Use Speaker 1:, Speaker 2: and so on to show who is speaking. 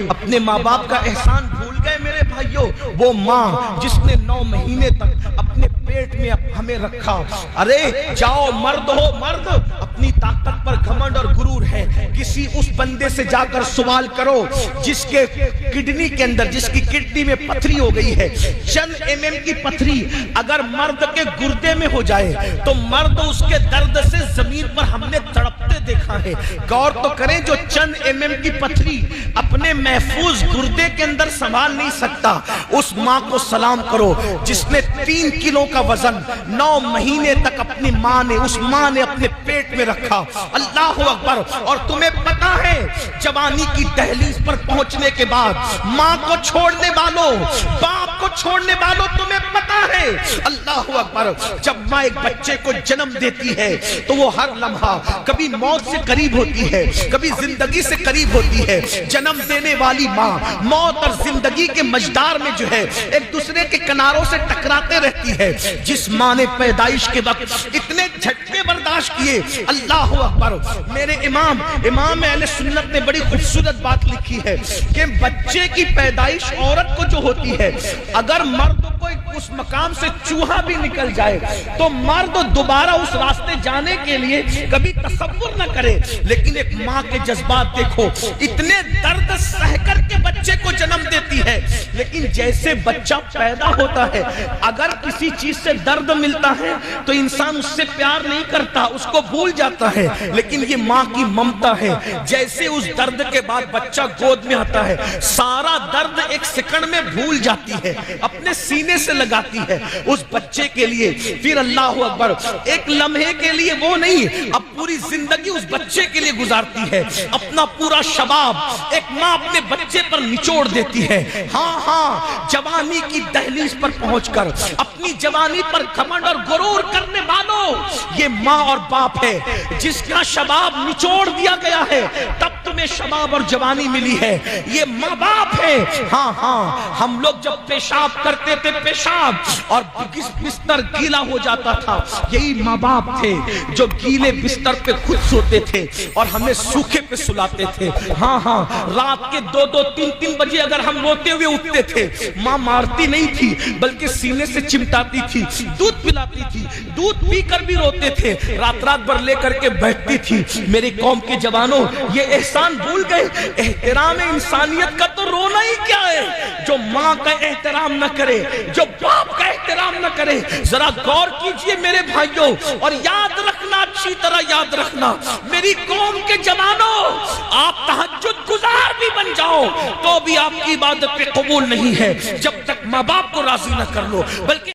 Speaker 1: اپنے ماں باپ کا احسان بھول گئے میرے بھائیوں؟ وہ ماں جس نے 9 مہینے تک اپنے پیٹ میں ہمیں رکھا. ارے جاؤ مرد ہو مرد، اپنی طاقت پر گھمنڈ اور غرور ہے، کسی اس بندے سے جا کر سوال کرو جس کے کڈنی کے اندر، جس کی کڈنی میں پتھری ہو گئی ہے، چند mm کی پتھری اگر مرد کے گردے میں ہو جائے تو مرد اس کے درد سے زمین پر ہم نے تڑپتے دیکھا ہے. غور تو کریں، جو چند mm کی پتھری اپنے محفوظ گردے کے اندر سنبھال نہیں سکتا، اس ماں کو سلام کرو جس نے 3 کلو کا وزن 9 مہینے تک اپنی ماں نے، اس ماں نے اپنے پیٹ میں رکھا. اللہ اکبر. اور تمہیں پتا ہے جوانی کی دہلیز پر پہنچنے کے بعد ماں کو چھوڑنے والوں، باپ کو چھوڑنے والوں، تمہیں پتا ہے اللہ اکبر، جب ماں ایک بچے کو جنم دیتی ہے تو وہ ہر لمحہ کبھی موت سے قریب ہوتی ہے، کبھی زندگی سے قریب ہوتی ہے. جنم دینے والی ماں موت اور زندگی کے مجدار میں جو ہے ایک دوسرے کے کناروں سے ٹکراتے رہتی ہے. جس ماں نے پیدائش کے وقت اتنے جھٹکے برداشت کیے، اللہ اکبر. میرے امام اہل سنت نے بڑی خوبصورت بات لکھی ہے کہ بچے کی پیدائش عورت کو جو ہوتی ہے، اگر مرد کو اس مقام سے چوہا بھی نکل جائے تو مرد دوبارہ اس راستے جانے کے لیے کبھی تصور نہ کرے. لیکن ایک ماں کے جذبات دیکھو، اتنے درد سہ کر کے بچے کو جنم دیتی ہے، لیکن جیسے بچہ پیدا ہوتا ہے اگر کسی چیز سے درد ملتا ہے تو انسان اس سے پیار نہیں کرتا، اس کو بھول جاتا ہے. لیکن یہ ماں کی ممتا ہے، جیسے اس درد کے بعد بچہ گود میں آتا ہے سارا درد ایک سیکنڈ میں بھول جاتی ہے، اپنے سینے سے لگاتی ہے اس بچے کے لیے. پھر اللہ اکبر ایک لمحے کے لیے وہ نہیں، اب پوری زندگی اس بچے کے لیے گزارتی ہے. اپنا پورا شباب ایک ماں اپنے بچے پر نچوڑ دیتی ہے. ہاں جوانی کی دہلیز پر پہنچ کر اپنی جوانی پر گھمنڈ اور غرور کرنے والوں، یہ ماں اور باپ ہے جس کا شباب نچوڑ دیا گیا ہے تب تمہیں شباب اور جوانی ملی ہے. یہ ماں باپ ہے. ہاں ہم لوگ جب پیشاب کرتے تھے، پیشاب اور بستر گیلا ہو جاتا تھا، یہی ماں باپ تھے جو گیلے بستر پہ خود سوتے تھے اور ہمیں سوکھے پہ سلاتے تھے. ہاں رات کے 2-3 بجے اگر ہم روتے ہوئے اٹھتے تھے، ماں مارتی نہیں تھی بلکہ سینے سے چمٹاتی تھی، دودھ پلاتی تھی، دودھ پی کر بھی روتے تھے، رات بھر لے کر کے بیٹھتی تھی. میری قوم کے جوانوں، یہ احسان بھول گئے. احترام انسانیت کا تو رونا ہی کیا ہے؟ جو ماں کا احترام نہ کرے، جو باپ کا احترام نہ کرے. ذرا غور کیجئے میرے بھائیوں، اور یاد رکھنا، اچھی طرح یاد رکھنا میری قوم کے جوانوں، آپ تہجد گزار بھی بن جاؤ تو بھی آپ کی عبادت پہ قبول نہیں ہے جب تک ماں باپ کو راضی نہ کر لو. بلکہ